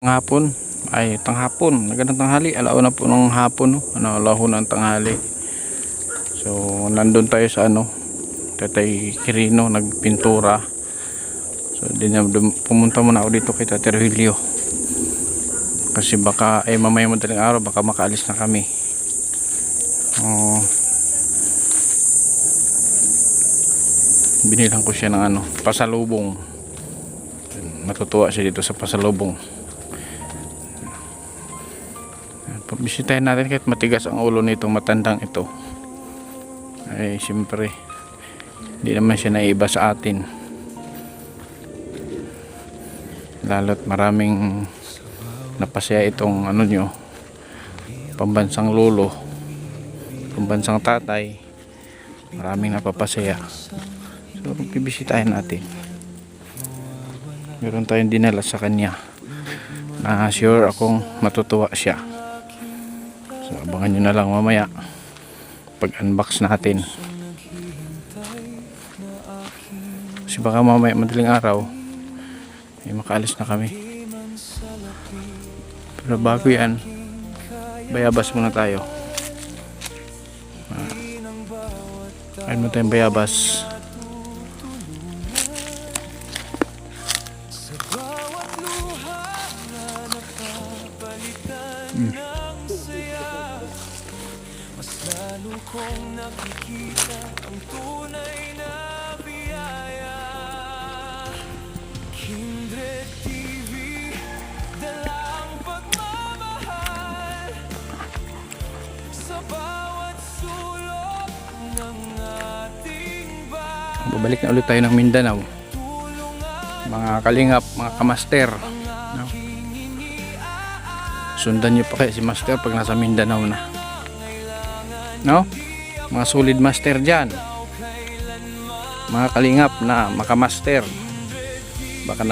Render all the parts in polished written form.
Hapon ay tanghapon, nagandang tanghali, alauna po ng hapon, no? Alauna ng tanghali. So nandun tayo sa Tatay Quirino nagpintura. So pumunta muna ako dito kay Tatay Rogelio kasi baka mamaya madaling araw baka makaalis na kami. Binilang ko siya ng pasalubong. Matutuwa siya dito sa pasalubong. Bisitahin natin kahit matigas ang ulo nitong matandang ito. Ay siyempre hindi naman siya naiba sa atin, lalo't maraming napasaya itong pambansang lolo, pambansang tatay, maraming napapasaya. So bibisitahin natin. Meron tayong dinala sa kanya na sure akong matutuwa siya. So abangan nyo na lang mamaya pag unbox natin, kasi baka mamaya madaling araw ay makaalis na kami. Pero bago yan, bayabas muna tayo. Ayun mo tayong bayabas. Kung nakikita ang tunay na biyaya, Kindred TV, dala ang pagmamahal sa bawat sulok ng ating bayan. Babalik na ulit tayo ng Mindanao, mga kalingap, mga kamaster, no? Sundan nyo pa kaya si master pag nasa Mindanao na, no? Mga solid master dyan, mga kalingap na makamaster, baka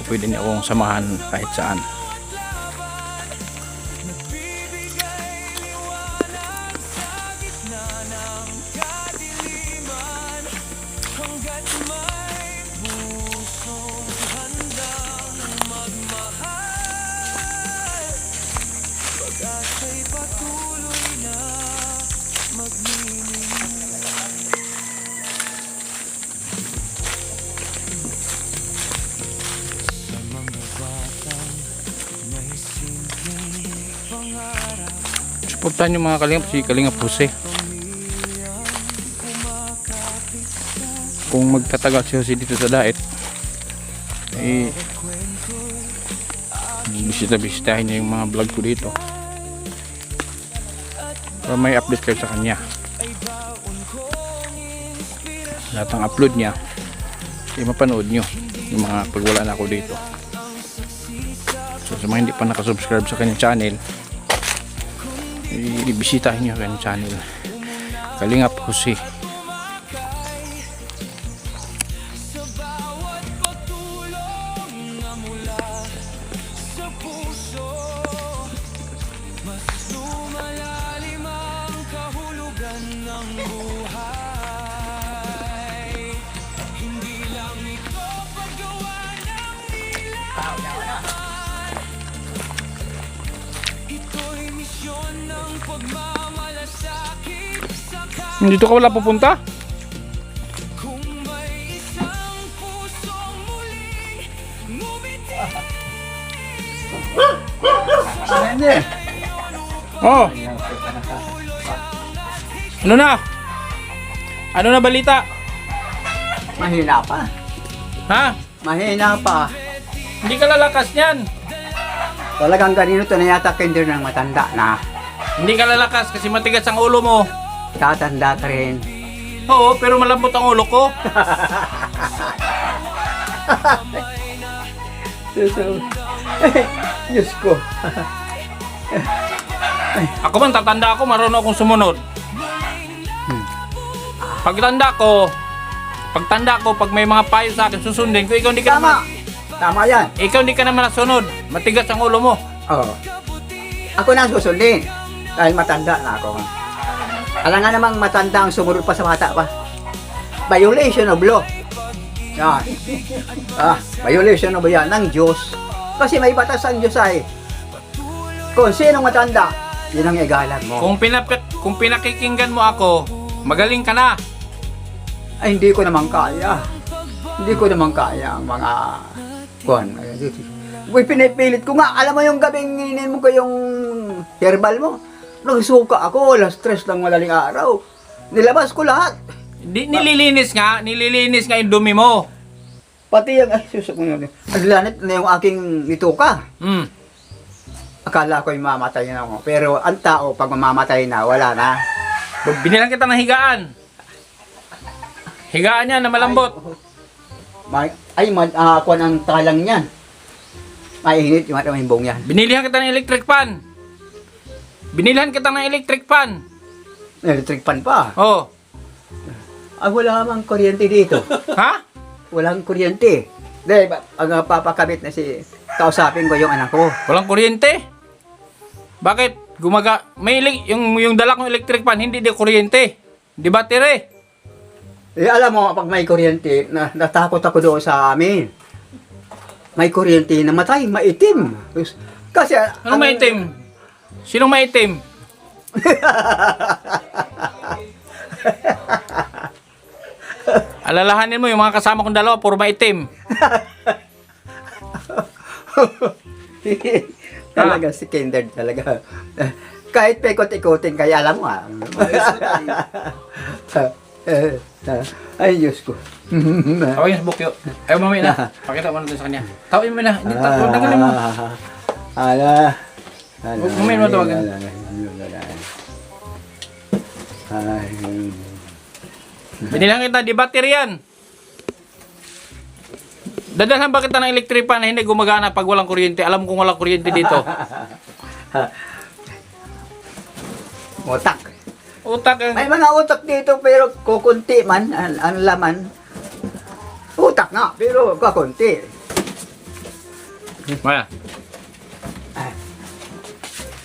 pwede niya akong samahan kahit saan. Suportahan yung mga kalingap, si Kalingap Jose. Kung magtatagal si Jose dito sa Daet, bisitahin niya yung mga vlog ko dito para may update kayo sa kanya. Lahat ng upload niya mapanood nyo yung mga pagwala na ako dito. So sa mga hindi pa nakasubscribe sa kanyang channel, ibisitahin nyo kanyang channel, Kalingap Jose. Dito ka wala pupunta? Oh. Ano na? Ano na balita? Mahina pa. Ha? Mahina pa. Hindi ka lalakas niyan. Talagang ganito to na yata kinder ng matanda na. Hindi ka lalakas kasi matigas ang ulo mo. Tatanda ka rin. Oo, pero malambot ang ulo ko. Diyos ko. Ako man tatanda ako, marunong akong sumunod. Pagtanda ko, pag may mga payo sa akin, susundin ko. Ikaw hindi ka Tama. Tama yan. Ikaw hindi ka naman nasunod. Matigas ang ulo mo. Oo. Ako na ang susundin. Dahil matanda na ako. Alam nga namang matanda ang sumunod pa sa bata pa. Violation of law. Yan. Violation of yan ng Diyos. Kasi may batas ang Diyos ay, kung sinong matanda, yun ang igalan mo. Kung pinakikinggan mo ako, magaling ka na. Ay, hindi ko naman kaya. Hindi ko naman kaya ang mga kuhan. Uy, pinipilit ko nga. Alam mo yung gabing inin mo ko yung herbal mo. Nagsuka ako, alas 3 ng madaling araw. Nilabas ko lahat. Nililinis nga yung dumi mo. Pati yung, ay, susok mo yun. Naglanit na yung aking nituka. Hmm. Akala ko'y mamatay na ako. Pero ang tao, pag mamamatay na, wala na. Binilang kita ng higaan. Higaan niya na malambot. Kuhan ang talang niyan. Mainit yung buong yan. Binilihan kita ng electric fan. Electric pan pa. Oh. Ay, wala mang kuryente dito. Ha? Walang kuryente. Dahil, ang papakabit na kausapin ko yung anak ko. Walang kuryente? Bakit? Yung dala kong electric fan, hindi di kuryente. Di battery. Alam mo, pag may kuryente, natakot ako doon sa amin. May kuryente, namatay, maitim. Kasi, Anong maitim? Sinong maitim? Alalahanin mo, yung mga kasama kong dalawa, puro maitim. Talaga, si Kinder talaga. Kahit pekot-ikotin, kaya alam mo Ay, Diyos ko. Tawagin sa bukyo. Ayaw mamaya na. Pakita mo natin sa kanya. Tawagin mo na. Hindi, tanggalin mo. Mamaya mo tawagan. Binilang kita, di battery yan. Dadalhan ba kita ng electric fan na hindi gumagana pag walang kuryente? Alam kong walang kuryente dito. Utak. Utak eh. May mga utak dito pero kukunti man ang laman. Utak nga pero kukunti. Maya.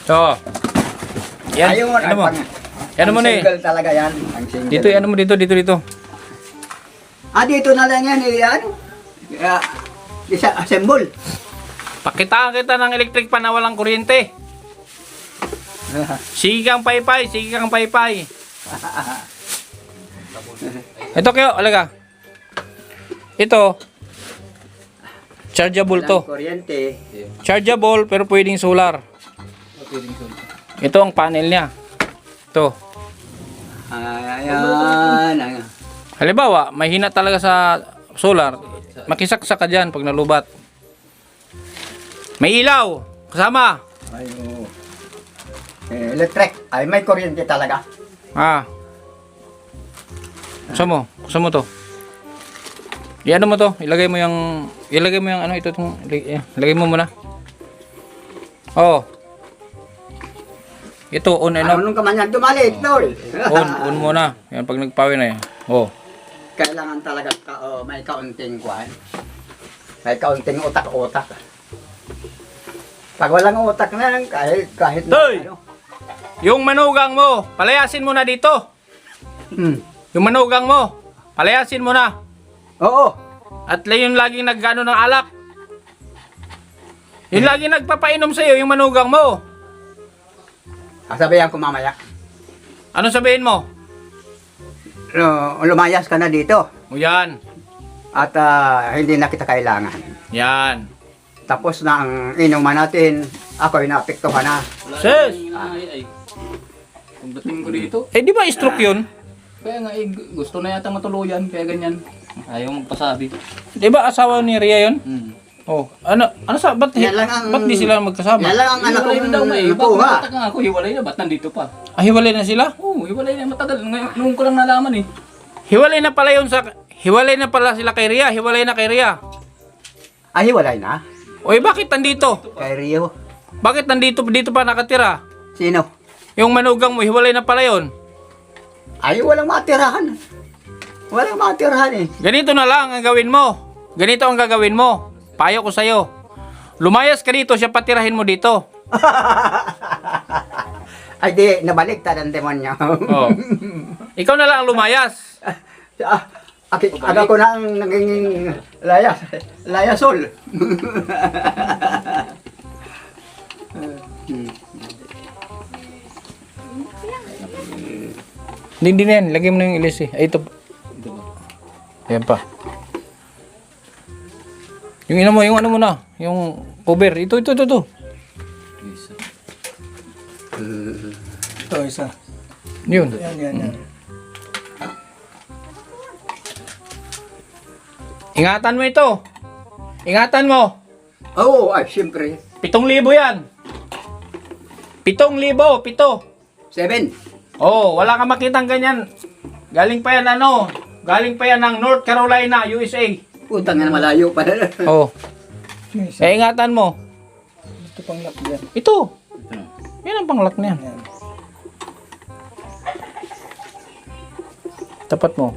So. Yan. Ayun, Ano mo? Yan mo ang na eh. single talaga yan. Ang single. Dito, ano mo dito. Dito na lang yan. Isa assemble. Pakitaan kita ng electric fan na walang kuryente. Sige kang paypay. Ito kayo, alaga. Ito. Chargeable to. Walang kuryente. Chargeable pero pwedeng solar. Ito ang panel niya. Ito. Ayan. Halimbawa, may hina talaga sa solar. Makisaksak ka dyan pag nalubat. May ilaw. Kasama. Ayun. Electric. Ay, may kuryente talaga. Kusa mo to. Iano mo to. Ilagay mo yung ano ito. Ilagay mo muna. Oh. Ito, on and off. Anong kamanyan tumalit, tol? On muna. Yan, pag nagpawi na yan. Oh. Kailangan talaga may kaunting kwan. May kaunting utak-utak. Pag walang utak na, kahit Toy! Yung manugang mo, palayasin mo na dito. Yung manugang mo, palayasin mo na. Oo. At yung laging nagano ng alak. Yung laging nagpapainom sa'yo, yung manugang mo. Sabihan ko mamaya. Ano sabihin mo? Lumayas ka na dito. O yan. At hindi na kita kailangan. Yan. Tapos na ang inuman natin, ako'y naapektuhan na. Sis! Kung dating ko dito, Eh di ba stroke yun? kaya nga gusto na yata matuluyan, kaya ganyan. Ayaw magpasabi. Di ba asawa ni Ria yun? Hmm. Ba't Yan lang ang- di sila magkasama? Yan lang ang anak Hiwalay kong na daw nga eh. Bakit nakuha. natatak nga ako, hiwalay na, ba't nandito pa? Hiwalay na sila? Oo, hiwalay na, matagal. Ngayon ko lang nalaman eh. Hiwalay na pala sila kay Ria. Hiwalay na kay Ria. Ay, hiwalay na. Oy, bakit nandito? Kay Rio. Bakit dito pa nakatira? Sino? Yung manugang mo, hiwalay na pala yun. Ay, walang matirahan. Walang matirahan eh. Ganito na lang ang gawin mo. Ganito ang gagawin mo. Payo ko sa'yo. Lumayas ka dito, siya patirahin mo dito. Ay, di, nabaliktad ang demonyo. Oh. Ikaw na lang ang lumayas. Aga ko na ang naging layasol. Hindi na yan. Lagyan mo na yung ilis eh. Ay, ito. Ayan pa. Yung ina mo, yung ano mo na. Yung cover. Ito. Isa. Ito, isa. Yun. Yan. Ingatan mo ito. Ingatan mo. Oo, ay, siyempre. 7,000 yan. 7,000. 7. Oh, wala kang makitang ganyan. Galing pa yan Galing pa yan ng North Carolina, USA. Putang na malayo pa. Oh. Yung isa. Ingatan mo. Ito pang lock yan. Ito. Yan ang panglock niyan. Yan. Tapat mo.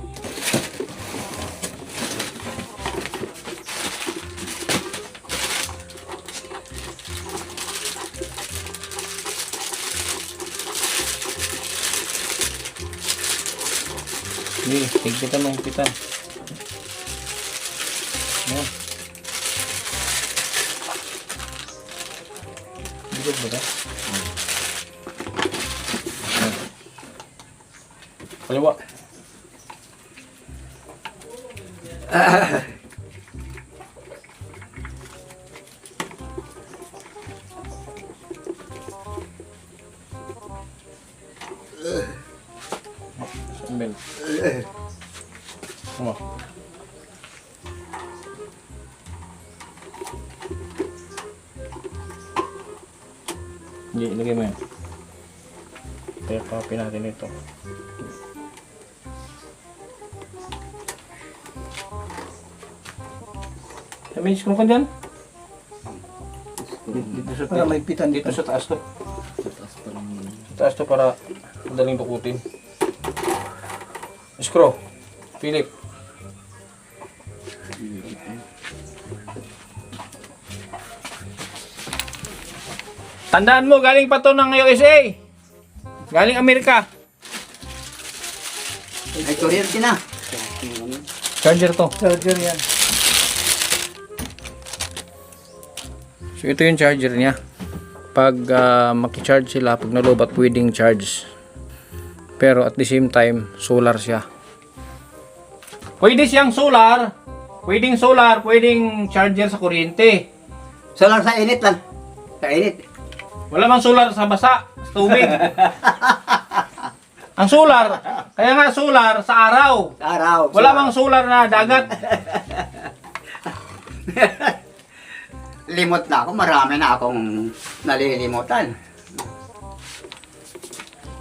Sige, higpitan mo, higpitan. Ayan. Bigod ba ito? Ayan. Kaliwa. Sambel. Sama. Hindi, ilagay mo yan. Kaya copy natin ito. May screw ka dyan? Dito sa, Para may pitan dito sa taas to. Sa taas pa lang yun. Sa taas to para madaling dukutin. Screw. Philip. Tandaan mo, galing pa to ng USA. Galing Amerika. Ay, kuryente na. Charger to. Charger yan. So ito yung charger niya. Pag maki-charge sila, pag nalobat, pwedeng charge. Pero at the same time, solar siya. Pwede siyang solar, pwedeng charger sa kuryente. So lang sa init lang. Sa init. Wala mang solar sa basa, sa tubig. Ang solar, kaya nga solar sa araw. Sa araw. Wala mang solar na dagat. Limot na ako. Marami na akong nalilimutan.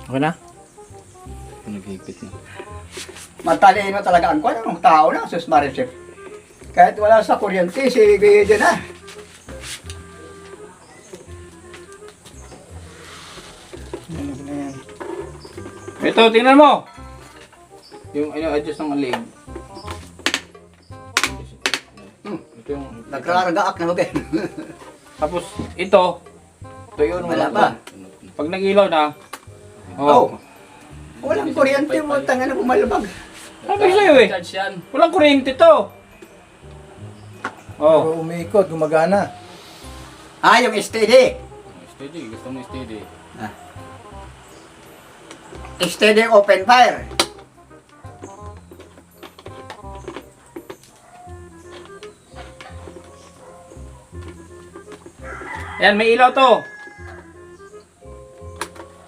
Okay na? Naghigpit na. Matalino talaga ang kwan. Anong tao na, sus Maricep. Kahit wala sa kuryente, sige din na. Yan na yan. Ito, tingnan mo. Yung adjust ng leg. Ito yung Nagkaragaak na bagay. tapos ito yun Wala pa. Pag nag-ilaw na, Oh. Walang kuryente mo. Tanga na pumalabag. sabi sa'yo eh. Charge yan. Walang kuryente to. Oh. Pero umiikot, gumagana. Ah, yung steady. Steady. Gusto mo steady. Steady open fire. Ayan, may ilaw to.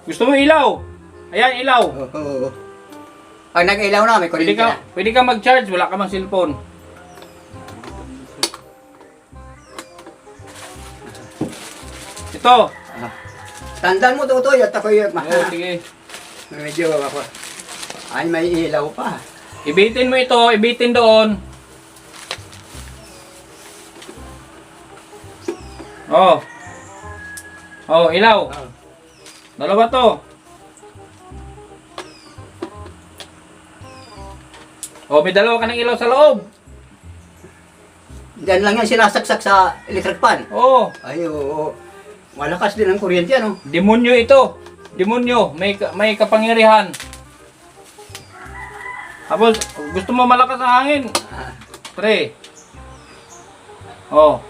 Gusto mo ilaw? Ayan, ilaw. Oo. Pag nag-ilaw na, may kuryente na. Pwede ka mag-charge, wala ka mang cellphone. Ito. Tandaan mo tutoy at ako'y Oh, sige. medyo ako. Ay, may ilaw pa. Ibitin mo ito, ibitin doon. Oh. Oh, ilaw. Dalawa to. Oh, may dalawa ka ng ilaw sa loob. Diyan lang yan sinasaksak sa electric pan. Oh, Ay, oo. Malakas din ang kuryente, ano? demonyo ito. Demonyo, may kapangyarihan. Tapos, gusto mo malakas ang hangin. Pre. Oh.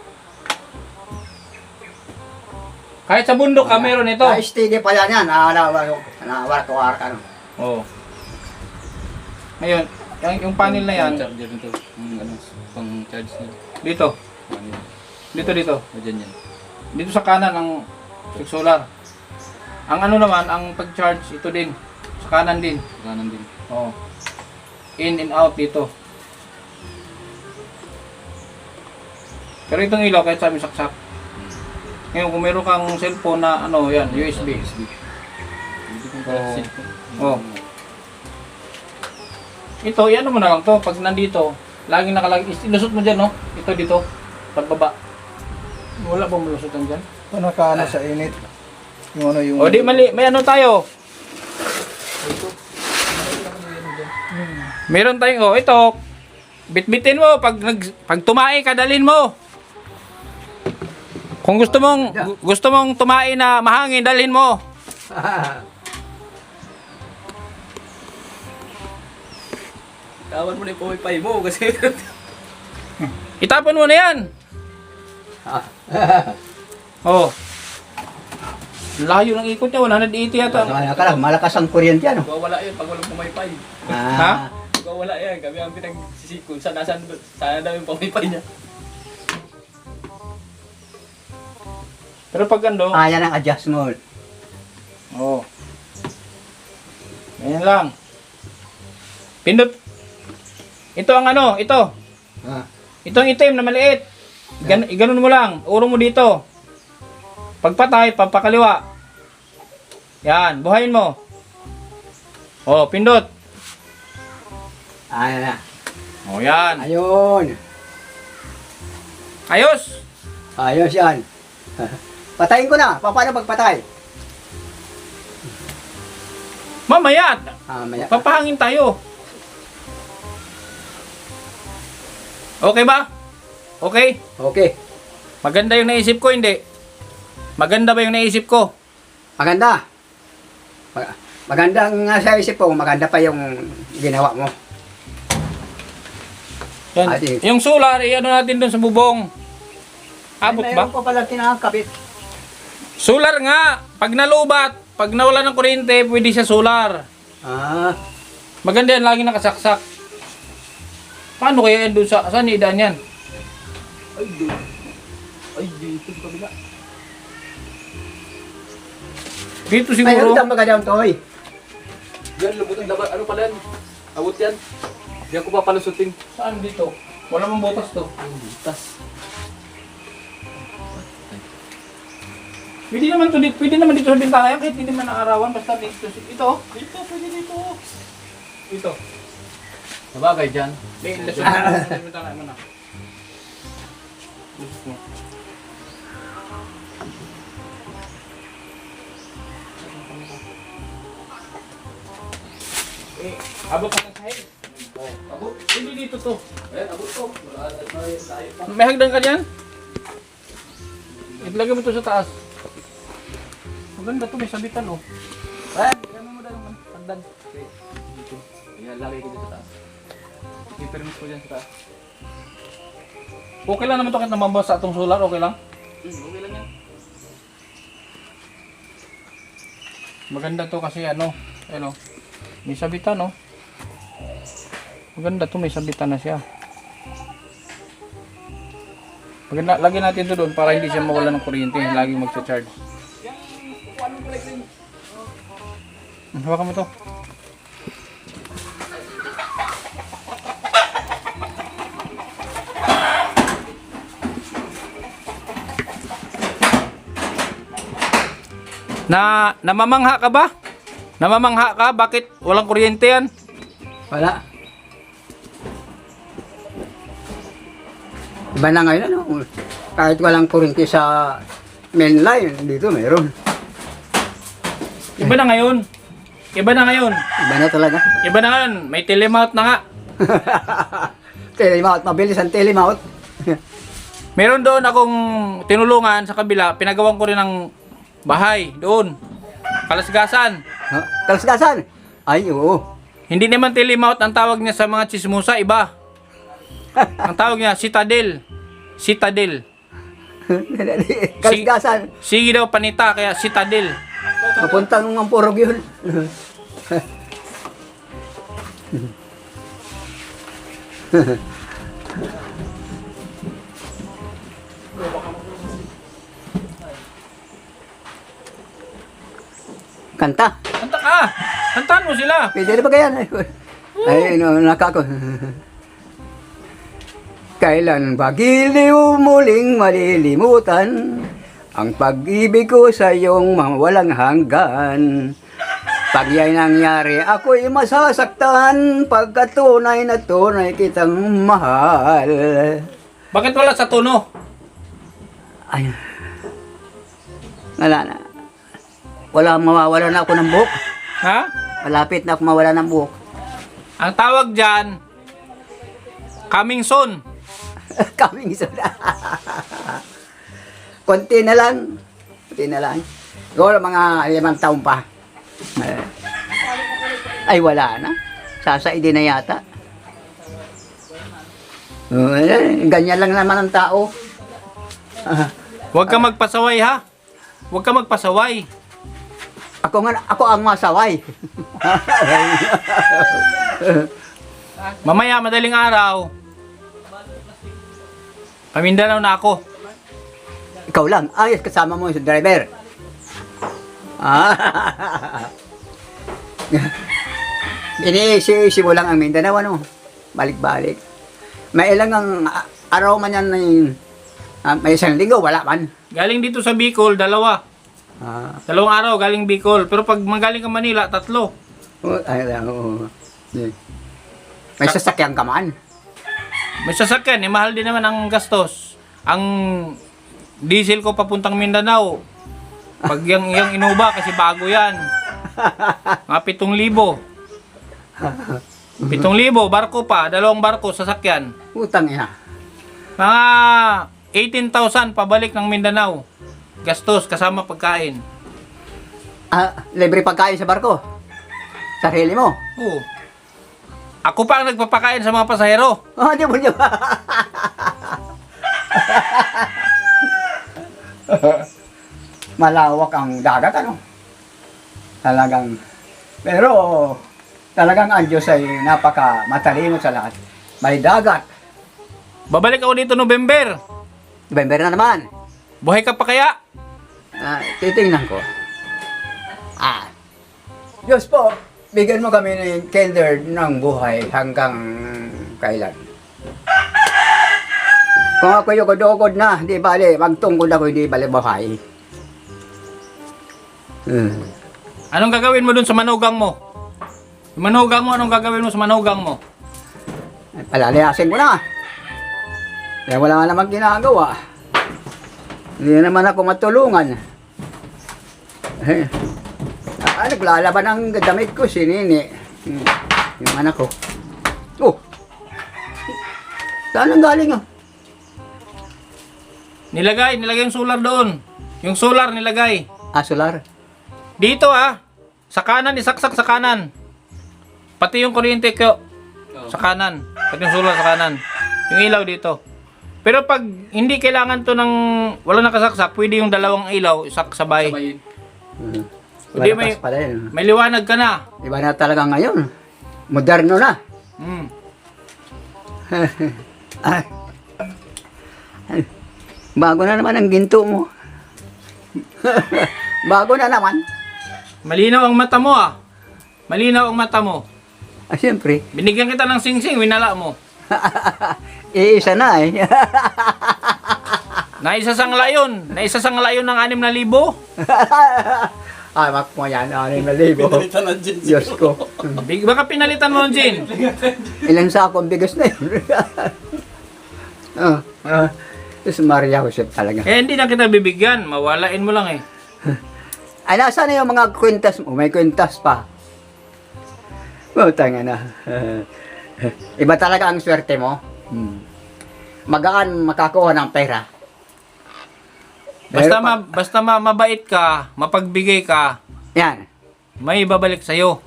Kahit sa bundok ka, meron ito. Steady pala yan. Nawar ka. Oh. Ngayon, yung panel na yan, Charger nito. Ano, pang charge niya. dito. Ano yun? Dito. O, dyan yan. Dito sa kanan ang solar. Ang ano naman, ang pag-charge, ito din. Sa kanan din. Kanan din. Oh. In and out dito. Pero itong ilaw, kahit sabi saksak. Ngayon, kung meron kang cellphone na ano, yan, USB. Hindi kong Oo. kasi. Oh. Ito, yan mo na lang to. Pag nandito, laging nakalagay. Ilusot mo dyan, no? Ito dito. Pagbaba. Wala bang malusotan dyan? Ito nakaano sa init. Yung ano yung... O di mali, may ano tayo. Meron tayong, oh, ito. Bitbitin mo pag tumae ka, dalhin mo. Kung gusto mong tumae na mahangin, dalhin mo. Tawan mo na yung pumipay mo kasi... Itapon mo na yan. Oh. Layo ng ikot niya, 180 yata. Malakas ang kuryente yan. Wala yun pag walang pumipay. Ha? Wala yan. Kami ang pinagsisikon. Sana daw yung pumipay niya. Pero pag ano, Yan ang adjust mo. oh. Ganyan lang. Pindot. Ito ang ano, ito. Itong itim na maliit. Iganon mo lang. Urong mo dito. Pagpatay, papakaliwa. Yan, buhayin mo. Oh, pindot. Ayan na. Oh, yan. Ayun. Ayos. Ayos yan. Patayin ko na. Paano pagpatay? Mamaya, Maya. papahangin tayo. Okay ba? Okay? Okay. Maganda yung naisip ko, hindi? Maganda ba yung naisip ko? Maganda. Maganda ang sa isip ko. Maganda pa yung ginawa mo. Yan. Ate. Yung solar, ano natin doon sa bubong. Abot ba? Mayroon pa pala kinakabit. Solar nga. Pag nalubat, pag nawala ng kuryente, pwede siya solar. Maganda yan, lagi nakasaksak. Paano kaya yan doon sa... Saan idaan yan? Ay, dito sa kabila. Dito Mayroon siguro. tang magandang toy. Yan, lubot ang dapat. Ano pala yan? Abot yan. Hindi ako papalusutin. Saan dito? Wala mong butas to. Butas. Pwede naman to dito. Pwede naman dito sa bintana yan. Kahit hindi man naarawan. Basta dito. Ito. Dito. Pwede dito. Dito. Sabagay dyan. May lasyon na sa bintana mo na. Lusot mo. Abot ka sa sahig. Abot. Pwede dito to. Ayan, abot ko. May hagdan ka dyan? Ilagay mo to sa taas. Maganda to, may sabitan oh. Ayan, kaya mo dahil naman. Hagdan. Okay. Dito. Ayan, lagay ko dito sa taas. I-permit ko dyan sa taas. Okay lang naman to kahit namambas sa atong solar, okay lang? Okay lang yan. Maganda to kasi ano, may sabitan oh. Maganda to, may sabitan na siya. Maganda, lagyan natin to doon para hindi siya mawala ng kuryente, laging magcha-charge. Hawakan mo to. Namamangha ka ba? Namamangha ka? Bakit walang kuryente yan? Wala. Iba na ngayon, ano? Kahit walang kuryente sa main line, dito meron. Iba na ngayon. Iba na ngayon. Iba na talaga. Iba na ngayon. May telemount na nga. Telemount, mabilis ang telemount. Meron doon akong tinulungan sa kabila. Pinagawan ko rin ng bahay doon. Kalasgasan. Kalasgasan? Ay, oo. Hindi naman tilimount ang tawag niya sa mga chismosa, iba. Ang tawag niya, citadel. Citadel. Kaligdasan. Sige daw panita, kaya citadel. Papuntang ng purog yun. Kanta. Kanta ka! Kantahan mo sila! Pwede na ba kaya? Ay, no, nakako. Kailan ba giliw muling malilimutan ang pag-ibig ko sa iyong mga walang hanggan? Pag yan nangyari, ako'y masasaktan pagkat tunay na tunay kitang mahal. Bakit wala sa tono? Ay, wala na. Wala, mawawala na ako ng buhok. Ha? Malapit na ako mawala ng buhok. Ang tawag dyan, coming soon. Kaming isa na. Konti na lang. Konti na lang. Siguro mga 5 taon pa. Ay, wala na. Sasaidi na yata. Ganyan lang naman ang tao. Huwag ka magpasaway ha. Huwag ka magpasaway. Ako ang masaway. Mamaya, madaling araw, Pamindanao na ako. Ikaw lang. Ayos, kasama mo yung driver. Iniisi-isi mo lang ang Mindanao, ano? Balik-balik. May ilang ang araw man yan na may 1 linggo, wala man. Galing dito sa Bicol, 2. Dalawang araw galing Bicol. Pero pag magaling ka Manila, 3. May sasakyan ka man. May sasakyan, mahal din naman ang gastos. Ang diesel ko papuntang Mindanao, pag yung Innova, kasi bago yan, mga 7,000. 7,000, barko pa, 2 barko, sasakyan. Utang ina. Mga 18,000 pabalik ng Mindanao. Gastos, kasama pagkain. Libre pagkain sa barko. Sarili mo. Oo. Ako pa ang nagpapakain sa mga pasahero. Di mo niya. Malawak ang dagat, ano? Talagang, pero talagang ang Diyos ay napaka matalino sa lahat. May dagat. Babalik ako dito November. November na naman. Buhay ka pa kaya? Titingnan ko. Diyos po, bigyan mo kami ng kinder ng buhay hanggang kailan. Kung ako yung kudukod na, di bali, magtungkod ako, di bali buhay. Anong gagawin mo dun sa manugang mo? Yung manugang mo, anong gagawin mo sa manugang mo? Palalayasin ko na. Kaya wala namang ginagawa. Hindi naman ako matulungan. Naglalaban ang damit ko, si Nini. Yung anak ko. Oh! Saan ang galing ah? Nilagay yung solar doon. Yung solar nilagay. Solar? Dito sa kanan, isaksak sa kanan. Pati yung kuryente ko. Sa kanan. Pati yung solar sa kanan. Yung ilaw dito. Pero pag hindi kailangan to ng walang nakasaksak, pwede yung 2 ilaw sabay. Hindi, may liwanag ka na. Iba na talaga ngayon. Moderno na. Bago na naman ang ginto mo. Bago na naman. Malinaw ang mata mo Malinaw ang mata mo. Siyempre. Binigyan kita ng singsing, winala mo. Iisa na eh. Naisasangla yun ng 6,000. Mak mo yan, 6,000. Diyos ko. Baka pinalitan mo ng gin. Ilang sako ang bigas na yun. Diyos Maria Joseph talaga. Hindi na kita bibigyan, mawalain mo lang eh. Ay, nasa na yung mga kwintas mo? May kwintas pa. Tanga na. Iba talaga ang swerte mo. Magaan makakuha ng pera. Basta mabait ka, mapagbigay ka, Yan. may babalik sa'yo.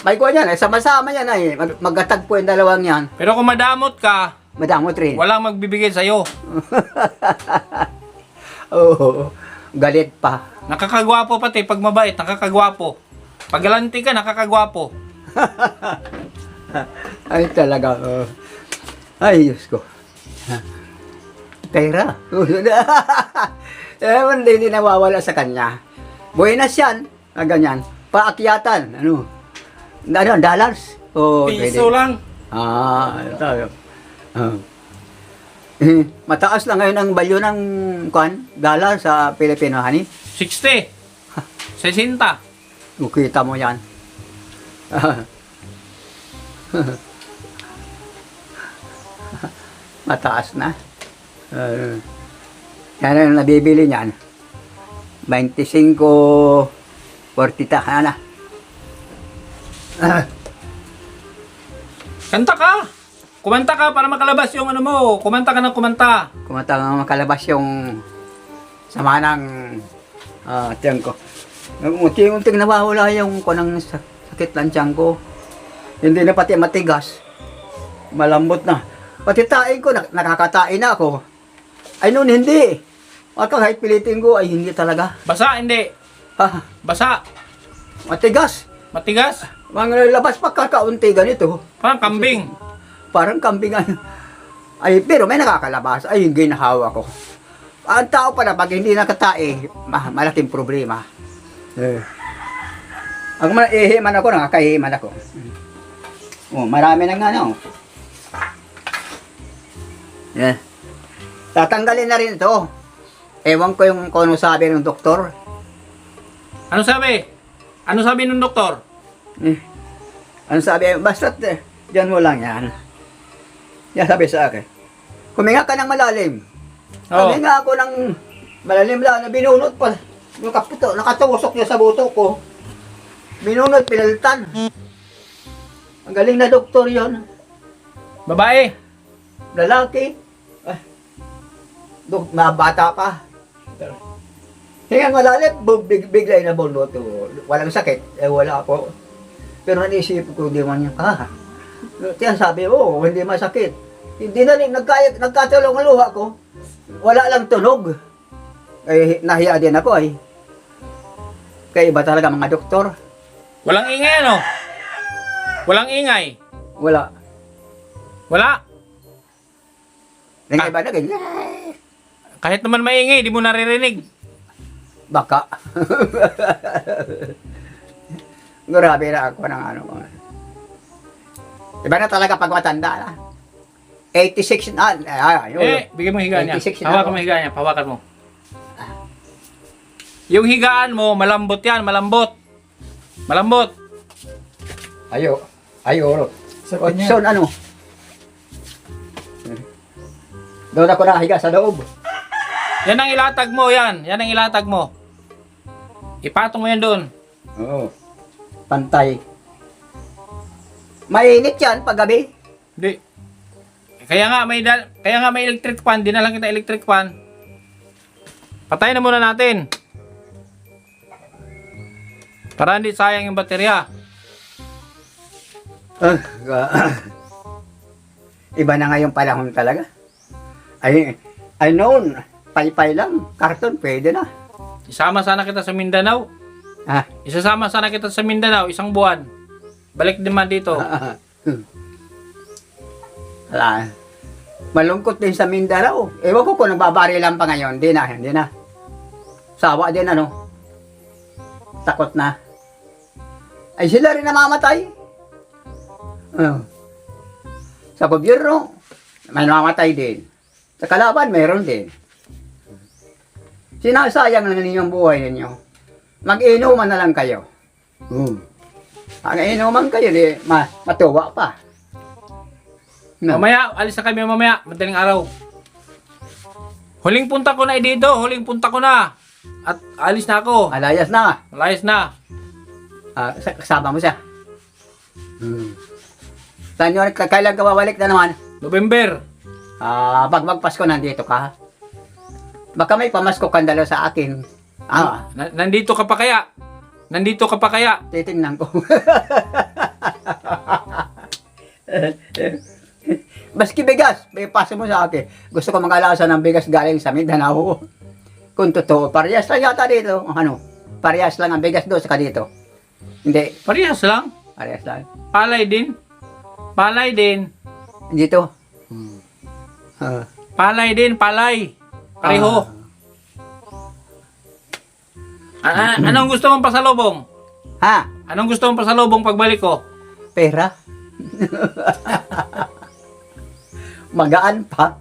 may kuha yan, sama-sama yan ay. Magkatagpo yung dalawang yan. Pero kung madamot ka, Madamot rin. walang magbibigay sa'yo. Oo, galit pa. Nakakagwapo pati pag mabait, nakakagwapo. Pag galanti ka, nakakagwapo. Ay talaga. Ay, Diyos ko. Pera. Hindi nawawala sa kanya. Buenas yan. Ganyan. Paakyatan. Ano? Dollars? Piso lang. Tayo. Mataas lang ngayon ang value ng dollar sa Pilipino, honey. 60. 60. Kita mo yan. Mataas na. Yan ang nabibili niyan. 25, 40 ta. Ano na? Kanta ka. Kumanta ka para makalabas yung ano mo. Kumanta ka ng kumanta. Kumanta nga makalabas yung sama ng tiyan ko. Unti-unting nawawala yung kunang sakit ng tiyan ko. Hindi na pati matigas. Malambot na. Pati tain ko, nakakatain na ako. Ay noon hindi. Kahit pilitin ko, ay hindi talaga. Basa, hindi. Ha, Basa. matigas. Matigas. Mga labas pa kakaunti ganito. Parang kambing. Parang kambing ay, pero may nakakalabas. Ay, yung ginahawa ko. Ang tao pala, pag hindi nakatae, malaking problema. Ang ihiman ako, nakakahiman ako. Marami nang ano. Yeah. Tatanggalin na rin ito. Ewan ko yung kung ano sabi ng doktor. Ano sabi? Ano sabi ng doktor? Ano sabi? Basta dyan mo lang yan. Yan sabi sa akin. Huminga ka ng malalim. Oo. Huminga ako ng malalim lang na binunot pa. Yung kaputo, nakatusok niya sa buto ko. Binunot, pinalitan. Ang galing na doktor yon. Babae. Lalaki. Bata pa. Hingang malalim, biglay na bunot. Walang sakit. Wala ako. Pero naisip ko, di man niya, tiyan sabi mo, hindi masakit. Hindi na rin, nagkatulong ang luha ko. Wala lang tunog. Nahiya din ako ay. Kaya iba talaga mga doktor. Walang ingay ano? Walang ingay. Wala. Wala. Yung iba na ganyan. Kahit naman maingay, di mo naririnig. Baka. Grabe na ako ng ano. Iba na talaga pag matanda na. 86 na. Bigyan mo higa niya. 86 na Hawakan ako. mo higa niya. Hawakan mo. Yung higaan mo, malambot yan. Malambot. Malambot. Ayo. Sa kanya. So, ano? Doon ako nakahiga sa loob. Yan ang ilatag mo, yan. Yan ang ilatag mo. Ipatong mo yan doon. Oo. Pantay. Mainit yan pag gabi. Hindi. Kaya nga may electric fan, di na lang kita electric fan. Patayin na muna natin. Para hindi sayang yung baterya. Iba na nga yung panahon talaga. Ay noon, pay-pay lang, karton pwede na. Isama sana kita sa Mindanao. Isasama sana kita sa Mindanao, isang buwan. Balik din man dito. Wala. Malungkot din sa Mindanao. Ewan ko kung nagbabari lang pa ngayon. Hindi na. Sawa din ano. Takot na. Ay sila rin namamatay. Sa gobyerno, may namamatay din. Sa kalaban, mayroon din. Sinasayang na ninyong buhay ninyo. Mag-inuman na lang kayo. Mag-inuman kayo, matuwa pa. No. Mamaya, alis na kami mamaya, madaling araw. Huling punta ko na dito, huling punta ko na. At alis na ako. Alayas na. Malayas na. Kasama mo siya. Saan yun? Kailan ka babalik na naman? November. Pag magpasko nandito ka. Baka may pamasko kandalo sa akin. Nandito ka pa kaya? Nandito ka pa kaya? Titingnan ko. Baski bigas, may pasa mo sa akin. Gusto ko mag-alasa ng bigas galing sa Mindanao. Kung totoo, parehas lang yata dito. Ano? Parehas lang ang bigas doon sa dito. Hindi, Parehas lang. parehas lang. Palay din. Palay din. Dito. Ah. Palay din, palay. Pareho. Anong gusto mong pasalubong? Ha? Anong gusto mong pasalubong pagbalik ko? Pera? Magaan pa.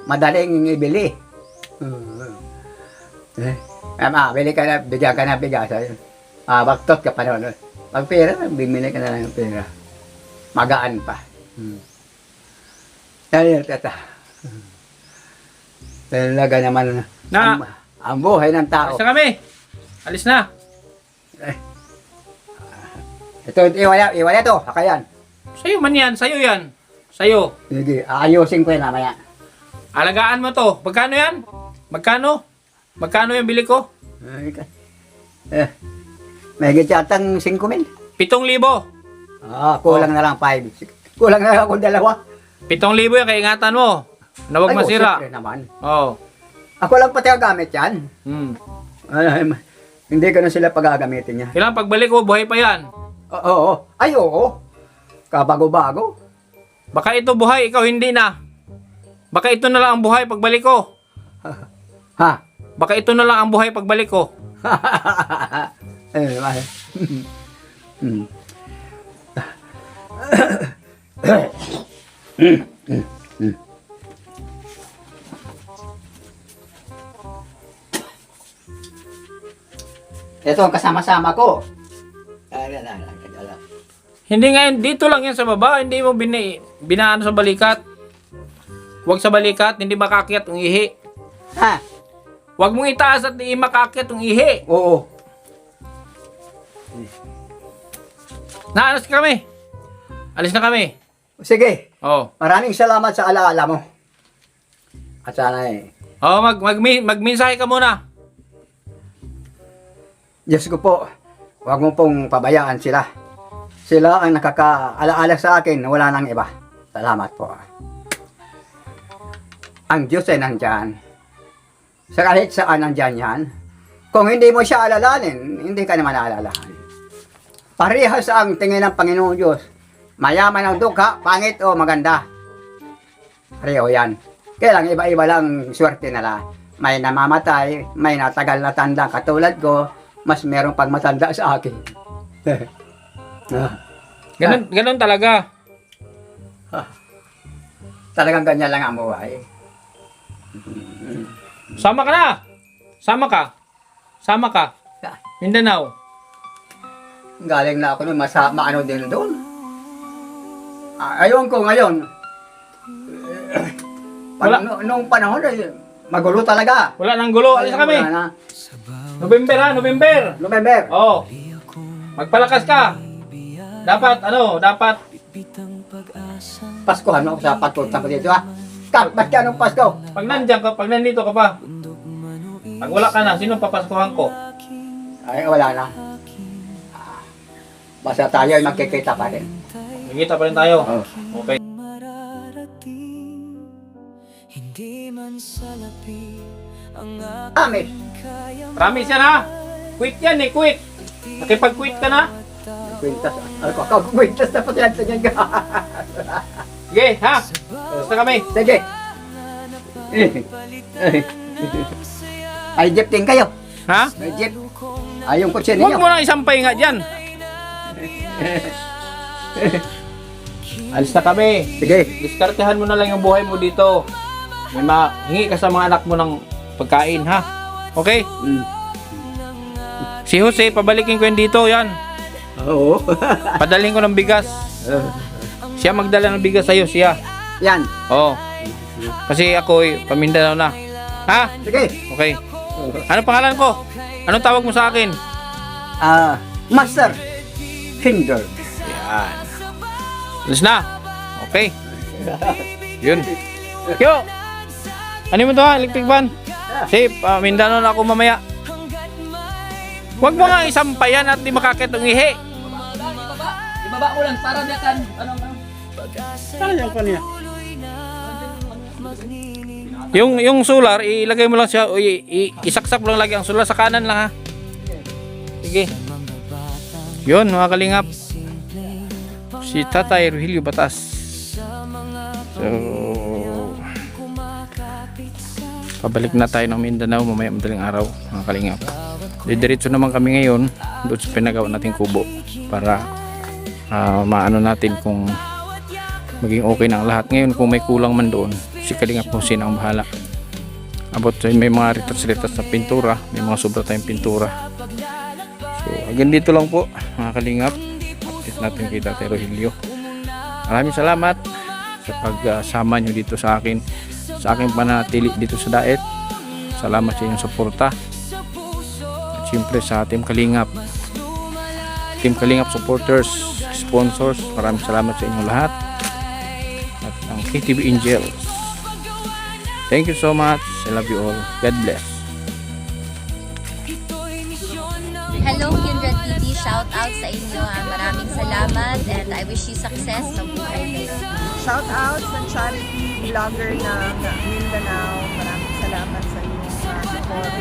Madaling ibili. Bili ka na, bigyan ka na bigas. Baktot ka pa noon. Pag pera, bimili ka na ng pera. Magaan pa. Yan, tata. Talaga naman Na. ang buhay ng tao. Alis na kami. Alis na. Ito, iwala to. Hakayan. Sa'yo man yan. Sa'yo yan. Sa'yo. Sige, ayusin ko yan mamaya. Alagaan mo to. Magkano yan? Magkano? Magkano yung bili ko? May yatang 5,000. 7,000. Kulang na lang 5. Kulang na lang ako 2. 7,000 yan. Kaya ingatan mo. Na huwag masira. Siyempre naman. Oo. Ako lang pati ang gamit yan. Hindi ko na sila pagagamitin niya. Kailangan pagbalik ko, buhay pa yan. Oo. Ay, oo. Kabago-bago. Baka ito buhay, ikaw hindi na. Baka ito na lang ang buhay pagbalik ko. Ha? Baka ito na lang ang buhay pagbalik ko. Mahal. Ito ang kasama-sama ko. Hindi ngayon, dito lang yan sa baba. Hindi mo binaano sa balikat. Huwag sa balikat, hindi makakyat ang ihi. Ha? Huwag mong itaas at hindi makakyat ang ihi. Oo. Naalas kami. Alis na kami. Sige. Oh. Maraming salamat sa alaala mo. At sana Oh, magmensahe ka muna. Diyos ko po, huwag mo pong pabayaan sila. Sila ang nakakaalaala sa akin na wala nang iba. Salamat po. Ang Diyos ay nandyan. Sa kahit saan nandyan yan. Kung hindi mo siya alalanin, hindi ka naman alalahan. Parehas ang tingin ng Panginoong Diyos. Mayaman ang dukha, pangit o maganda. Pareho yan. Kaya lang iba-iba lang swerte nila. May namamatay, may natagal na tanda katulad ko, mas merong pang matanda sa akin. Ganun talaga. Talagang ganyan lang ang buhay. Sama ka na. Sama ka. Sama ka. Mindanao. Galing na ako nun, maano din doon. Ayun ko ngayon. Wala. Nung panahon, magulo talaga. Wala nang gulo. Alis na kami. Wala na. November ha, November. November. Oh. Magpalakas ka. Dapat Paskohan mo ako sa pagpunta ko dito ha. Ba't ka anong Pasko? pag nandiyan ka, pag nandito ka pa. Pag wala ka na, sino papaskuhan ko? Ay, wala na. Basta tayo ay magkikita pa rin. Magkita pa rin tayo. Oh. Okay. mararating. Hindi man salapi ang Amis. Promise yan ha. Quit yan eh, quit. Nakipag-quit ka na. Kwintas. Kwintas na pati yan sa dyan ka. Sige ha. Basta kami. Sige. Ay, jeep din kayo. Ha? Ay, jeep. Ay, yung kutsi Huwag ninyo. mo nang isampay nga dyan. Alis na kami. Sige. Diskartehan mo na lang yung buhay mo dito. May hingi ka sa mga anak mo ng pagkain ha. Okay? Si Jose, pabalikin ko yun dito, yan. Oo. Padalhin ko ng bigas. Siya magdala ng bigas sa'yo, siya. Yan. Oo. Kasi ako, Pamindanao na. Ha? Sige. Okay. Ano pangalan ko? Anong tawag mo sa akin? Master Hinder. Yan. Alis na. Okay. Yun. Yo! Ano mo to ha? Electric van? Kasi Mindanao na ako mamaya. Huwag mo nga isampayan at di makakit ang ihi. Ibaba ko lang para diyan kan Yung solar, ilagay mo lang siya, isaksak mo lang lagi ang solar sa kanan lang ha. Sige. Yun mga kalingap. Si Tatay Rogelio Batas. So, pabalik na tayo ng Mindanao mamaya madaling araw mga kalingap. Didiretso naman kami ngayon doon sa pinagawa nating kubo para maano natin kung maging okay na ang lahat. Ngayon kung may kulang man doon, si Kalingap Musin ang bahala. About may mga ritas-ritas na pintura, may mga sobra tayong pintura. So hanggang dito lang po mga Kalingap. Update natin kay Tatay Rogelio. Maraming salamat sa pagsama nyo dito sa akin, sa aking panatili dito sa Daet. Salamat sa inyong suporta. At siyempre sa Team Kalingap, Team Kalingap supporters, sponsors, maraming salamat sa inyong lahat. At ang KTV Angels, thank you so much. I love you all. God bless. Hello Kindred TV, shout out sa inyo. Maraming salamat and I wish you success. Mabuhay kayo. Shout out sa charity vlogger ng Mindanao. Maraming salamat sa inyong support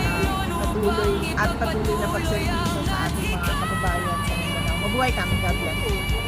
patuloy na pagservisyo sa ating mga kababayan sa Mindanao. Mabuhay kami, God bless.